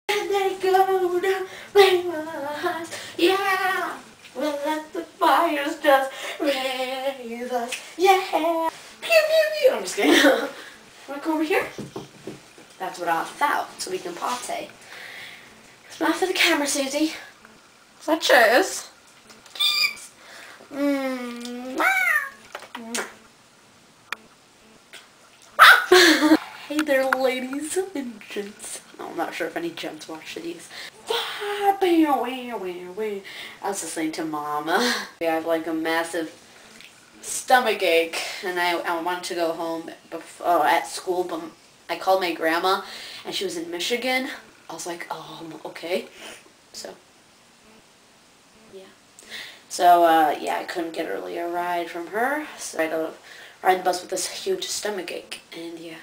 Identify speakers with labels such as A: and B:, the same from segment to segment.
A: And they go down rainbows, yeah. We'll let the fires just raise us, yeah. Pew, pew, pew. I'm just kidding. Wanna come over here? That's what I thought, so we can party. Smile for the camera, Susie. So cheers. Hey there, ladies and gents. Oh, I'm not sure if any gents watch these. I was listening to Mama. I have like a massive stomach ache, and I wanted to go home at school, but I called my grandma, and she was in Michigan. I was like, okay. So, yeah. So, yeah, I couldn't get really a ride from her, so I had to ride the bus with this huge stomach ache, and yeah.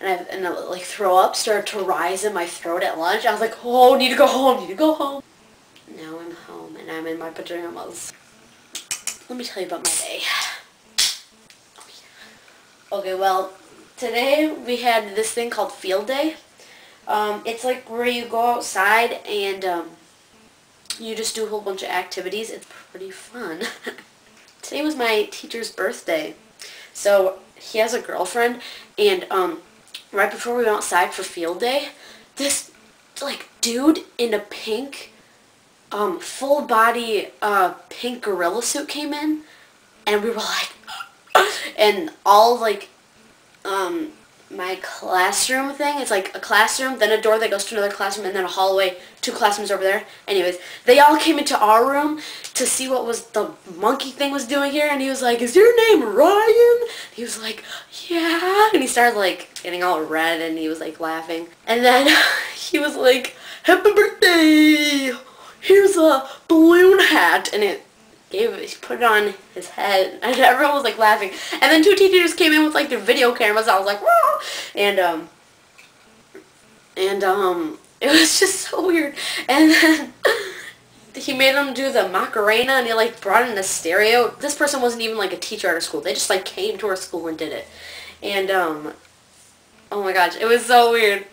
A: And I like throw up started to rise in my throat at lunch. I was like, oh, need to go home, need to go home. Now I'm home, and I'm in my pajamas. Let me tell you about my day. Okay, well, today we had this thing called Field Day. It's like where you go outside and you just do a whole bunch of activities. It's pretty fun. Today was my teacher's birthday. So he has a girlfriend, and right before we went outside for Field Day, this like dude in a pink full body pink gorilla suit came in, and we were like and all like my classroom thing, it's like a classroom, then a door that goes to another classroom, and then a hallway, 2 classrooms over there. Anyways, they all came into our room to see what was the monkey thing was doing here, and he was like, is your name Ryan? He was like, yeah, and he started like getting all red, and he was like laughing, and then he was like, happy birthday, here's a balloon hat, and he put it on his head, and everyone was like laughing. And then 2 teachers came in with like their video cameras. I was like, whoa! And it was just so weird. And then he made them do the Macarena, and he like brought in a stereo. This person wasn't even like a teacher at our school. They just like came to our school and did it. And oh my gosh, it was so weird.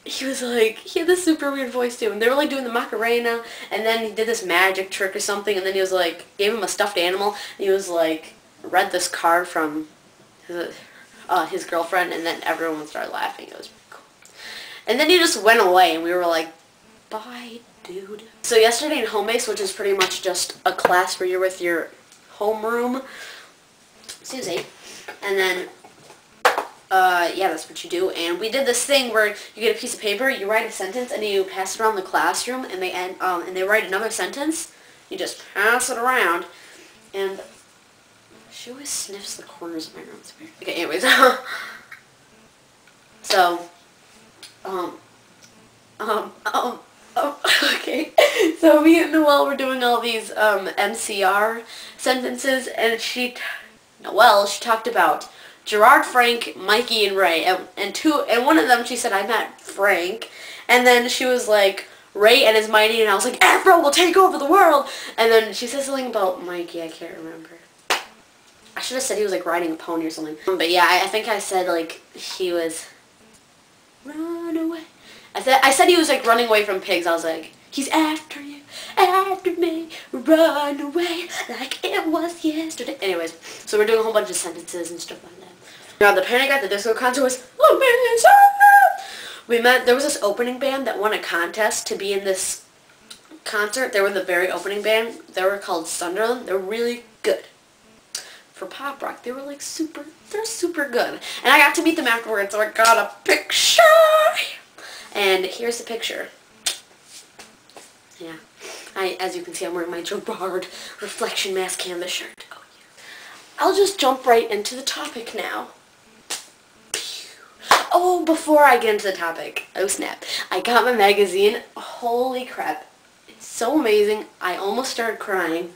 A: He was like, he had this super weird voice too, and they were like doing the Macarena, and then he did this magic trick or something, and then he was like, gave him a stuffed animal, and he was like, read this card from his girlfriend, and then everyone started laughing. It was pretty cool. And then he just went away, and we were like, bye, dude. So yesterday in home base, which is pretty much just a class where you're with your homeroom, Susie, and then yeah, that's what you do. And we did this thing where you get a piece of paper, you write a sentence, and you pass it around the classroom, and they write another sentence. You just pass it around, and she always sniffs the corners of my room. It's weird. Okay, anyways, so, okay. So me and Noelle were doing all these MCR sentences, and Noelle talked about Gerard, Frank, Mikey, and Ray, and one of them she said I met Frank, and then she was like Ray and his mighty, and I was like Afro will take over the world, and then she said something about Mikey. I can't remember. I should have said he was like riding a pony or something. But yeah, I think I said like he was run away. I said he was like running away from pigs. I was like, he's after you, after me, run away like it was yesterday. Anyways, so we're doing a whole bunch of sentences and stuff like that. Now the Panic at the Disco concert was amazing. There was this opening band that won a contest to be in this concert. They were the very opening band. They were called Sunderland. They're really good. For pop rock, they were like they're super good. And I got to meet them afterwards, so I got a picture. And here's the picture. Yeah. As you can see, I'm wearing my Gerard reflection mask canvas shirt. Oh, yeah. I'll just jump right into the topic now. Oh, before I get into the topic, oh snap, I got my magazine. Holy crap. It's so amazing. I almost started crying.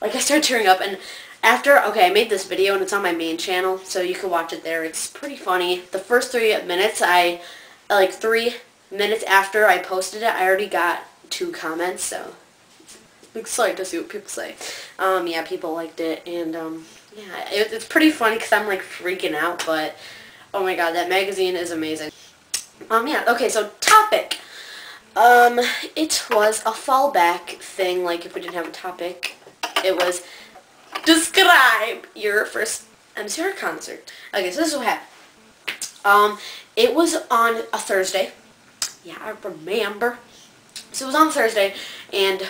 A: Like, I started tearing up, and okay, I made this video, and it's on my main channel, so you can watch it there. It's pretty funny. The first 3 minutes, like 3 minutes after I posted it, I already got 2 comments, so I'm excited to see what people say. Yeah, people liked it, and yeah, it's pretty funny because I'm like freaking out, but oh my god, that magazine is amazing. Yeah, okay, so topic. It was a fallback thing, like if we didn't have a topic. It was, describe your first MCR concert. Okay, so this is what happened. It was on a Thursday. Yeah, I remember. So it was on Thursday, and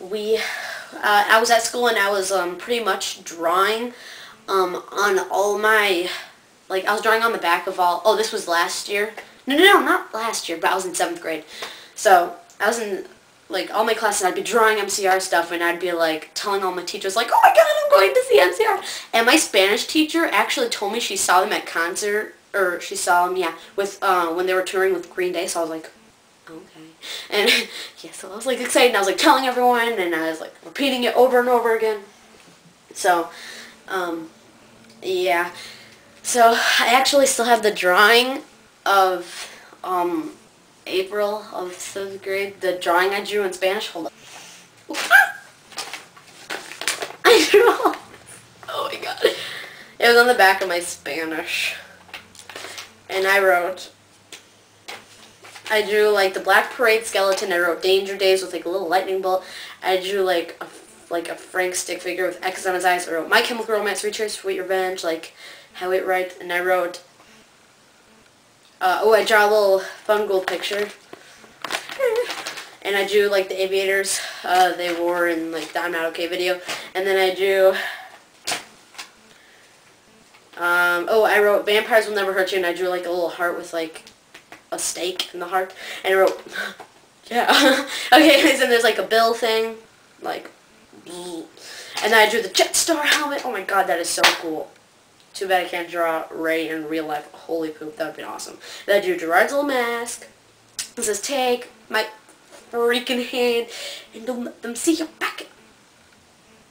A: I was at school, and I was, pretty much drawing, on all my, like, I was drawing on the back of all, this was last year. No, not last year, but I was in 7th grade. So, I was in, like, all my classes, I'd be drawing MCR stuff, and I'd be, like, telling all my teachers, like, oh my god, I'm going to see MCR. And my Spanish teacher actually told me she saw them at concert, or she saw them, yeah, with, when they were touring with Green Day, so I was like, okay. And, yeah, so I was, like, excited, and I was, like, telling everyone, and I was, like, repeating it over and over again. So, yeah. So, I actually still have the drawing of, April of 7th grade, the drawing I drew in Spanish. Hold on. I drew all this. Oh my god. It was on the back of my Spanish. And I drew like the Black Parade skeleton. I wrote Danger Days with like a little lightning bolt. I drew like a Frank stick figure with X's on his eyes. I wrote My Chemical Romance, Returns, Sweet Revenge, like How It Right. And I wrote I draw a little fungal picture. And I drew, like, the aviators they wore in, like, the I'm Not Okay video. And then I drew, I wrote Vampires Will Never Hurt You, and I drew, like, a little heart with, like, a stake in the heart. And I wrote, yeah. Okay, anyways, and there's, like, a bill thing, like, and then I drew the Jetstar helmet. Oh my god, that is so cool. Too bad I can't draw Ray in real life. Holy poop, that would be awesome. Then I drew Gerard's little mask. It says, take my freaking hand and don't let them see your back.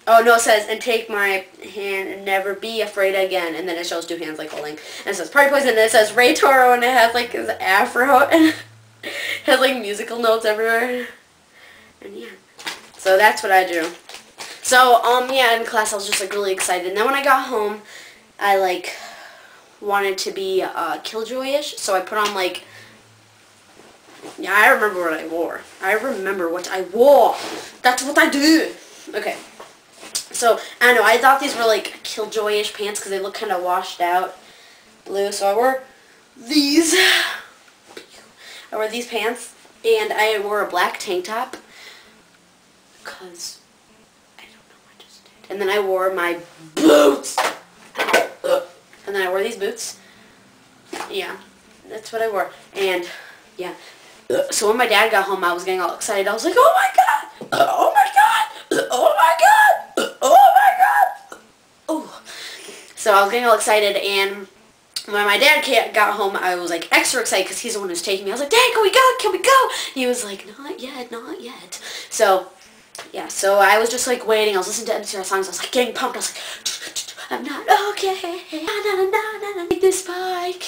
A: Oh, no, it says, and take my hand and never be afraid again. And then it shows 2 hands, like, holding. And it says, Party Poison, and it says Ray Toro, and it has, like, his afro, and it has, like, musical notes everywhere. And, yeah. So that's what I drew. So, yeah, in class I was just, like, really excited. And then when I got home, I, like, wanted to be killjoy-ish, so I put on, like, yeah, I remember what I wore. I remember what I wore. That's what I do. Okay. So, I don't know, I thought these were, like, killjoy-ish pants because they look kind of washed out blue, so I wore these. I wore these pants, and I wore a black tank top because I don't know, I just did. And then I wore my boots. And then I wore these boots. Yeah, that's what I wore. And, yeah. So when my dad got home, I was getting all excited. I was like, oh my god! Oh my god! Oh my god! Oh my god! Oh. So I was getting all excited, and when my dad got home, I was like extra excited because he's the one who's taking me. I was like, Dad, can we go? Can we go? He was like, not yet, not yet. So, yeah, so I was just like waiting. I was listening to MCR songs. I was like getting pumped. I was like, I'm not okay. Na, take this bike.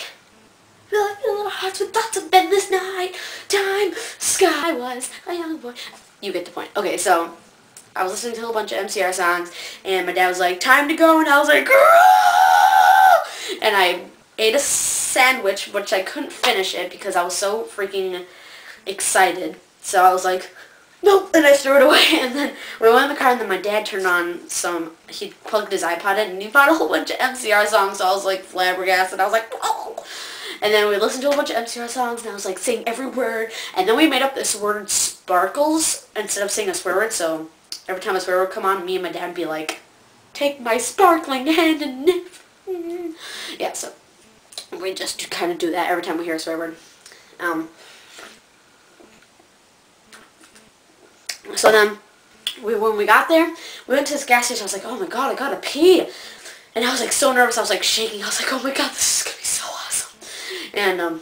A: Feel like little hearts with thoughts of bed this night. Time, sky was a young boy. You get the point. Okay, so I was listening to a whole bunch of MCR songs, and my dad was like, time to go, and I was like, girl! And I ate a sandwich, which I couldn't finish it because I was so freaking excited. So I was like, nope, and I threw it away, and then we went in the car, and then my dad turned on he plugged his iPod in, and he found a whole bunch of MCR songs, so I was like flabbergasted. I was like, oh! And then we listened to a bunch of MCR songs, and I was like saying every word, and then we made up this word sparkles instead of saying a swear word, so every time a swear word would come on, me and my dad would be like, take my sparkling hand and nip. Yeah, so we just kind of do that every time we hear a swear word. So then, when we got there, we went to this gas station. I was like, oh my god, I gotta pee. And I was like so nervous. I was like shaking. I was like, oh my god, this is gonna be so awesome. And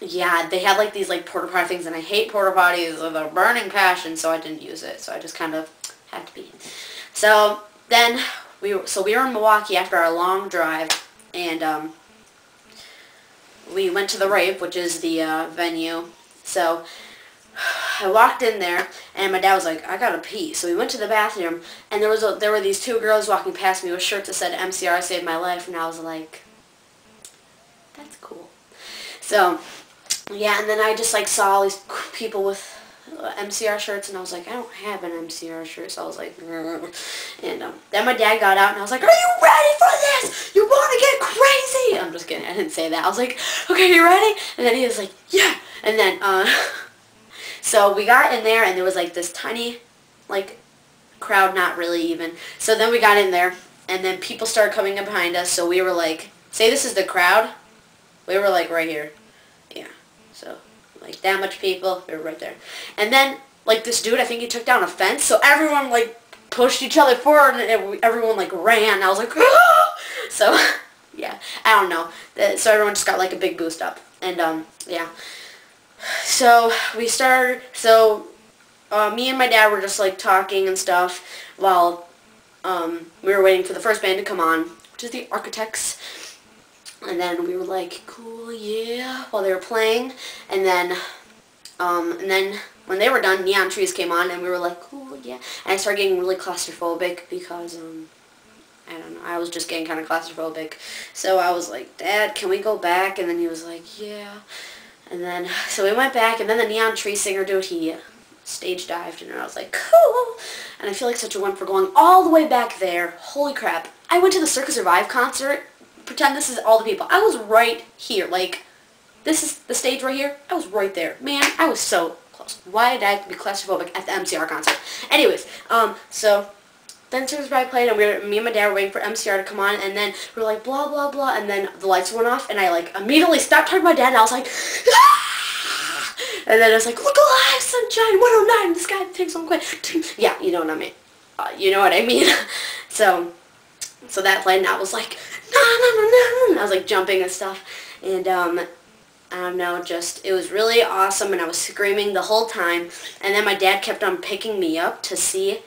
A: yeah, they had like these like porta potty things, and I hate porta potties with a burning passion, so I didn't use it. So I just kind of had to pee. So then we were in Milwaukee after our long drive, and we went to the rave, which is the venue. So I walked in there, and my dad was like, I gotta pee. So we went to the bathroom, and there were these 2 girls walking past me with shirts that said MCR saved my life, and I was like, that's cool. So, yeah, and then I just like saw all these people with MCR shirts, and I was like, I don't have an MCR shirt, so I was like, and then my dad got out, and I was like, are you ready for this? You want to get crazy? I'm just kidding, I didn't say that. I was like, okay, you ready? And then he was like, yeah. And then, so we got in there, and there was like this tiny, like, crowd, not really even. So then we got in there, and then people started coming up behind us, so we were like, say this is the crowd, we were like right here. Yeah, so like that much people, we were right there. And then like this dude, I think he took down a fence, so everyone like pushed each other forward, and everyone like ran. I was like, ah! So yeah, I don't know. So everyone just got like a big boost up, and yeah. So we started. So me and my dad were just like talking and stuff while we were waiting for the first band to come on, which is the Architects. And then we were like, cool, yeah, while they were playing. And then when they were done, Neon Trees came on, and we were like, cool, yeah. And I started getting really claustrophobic because, I don't know, I was just getting kind of claustrophobic. So I was like, Dad, can we go back? And then he was like, yeah. And then, so we went back, and then the Neon Tree singer dude, he stage dived, and I was like, cool. And I feel like such a wimp for going all the way back there. Holy crap. I went to the Circus Survive concert. Pretend this is all the people. I was right here. Like, this is the stage right here. I was right there. Man, I was so close. Why did I have to be claustrophobic at the MCR concert? Anyways, so then Circus Survive played, and me and my dad were waiting for MCR to come on, and then we were like, blah, blah, blah, and then the lights went off, and I, like, immediately stopped talking to my dad, and I was like, ah! And then I was like, look alive, sunshine, 109, the sky takes on quick. Yeah, you know what I mean. You know what I mean. So that played, and I was like, no, no, no, no, no. I was like jumping and stuff, and I don't know, just, it was really awesome, and I was screaming the whole time, and then my dad kept on picking me up to see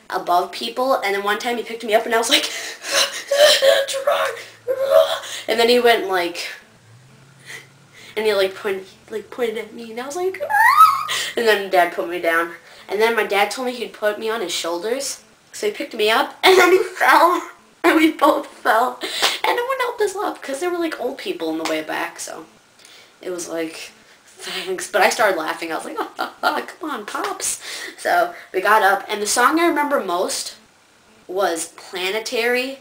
A: above people, and then one time he picked me up, and I was like, and then he went like, and he like pointed at me, and I was like, and then Dad put me down, and then my dad told me he'd put me on his shoulders, so he picked me up, and then he fell. And we both fell, and no one helped us up because there were like old people in the way back, so it was like, thanks. But I started laughing. I was like, come on, Pops. So we got up, and the song I remember most was Planetary.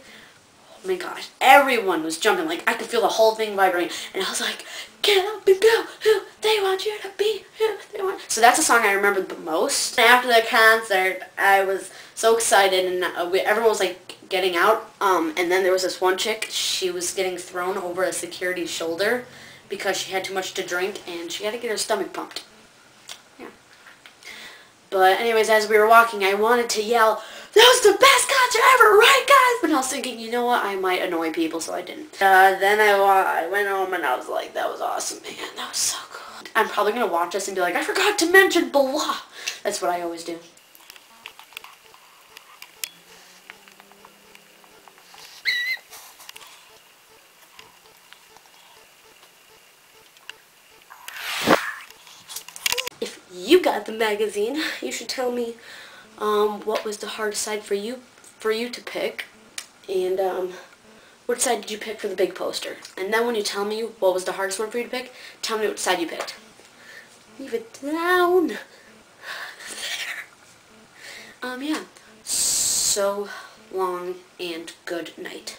A: Oh my gosh, everyone was jumping. Like, I could feel the whole thing vibrating, and I was like, get up and go, who they want you to be, who they want. So that's the song I remembered the most. And after the concert, I was so excited, and everyone was like getting out, and then there was this one chick, she was getting thrown over a security's shoulder because she had too much to drink, and she had to get her stomach pumped. Yeah. But anyways, as we were walking, I wanted to yell, that was the best concert ever, right guys? But I was thinking, you know what, I might annoy people, so I didn't. Then I went home, and I was like, that was awesome, man, that was so cool. I'm probably going to watch this and be like, I forgot to mention blah. That's what I always do. If you got the magazine, you should tell me what was the hardest side for you to pick, and what side did you pick for the big poster. And then when you tell me what was the hardest one for you to pick, tell me what side you picked. Leave it down there. Yeah. So long and good night.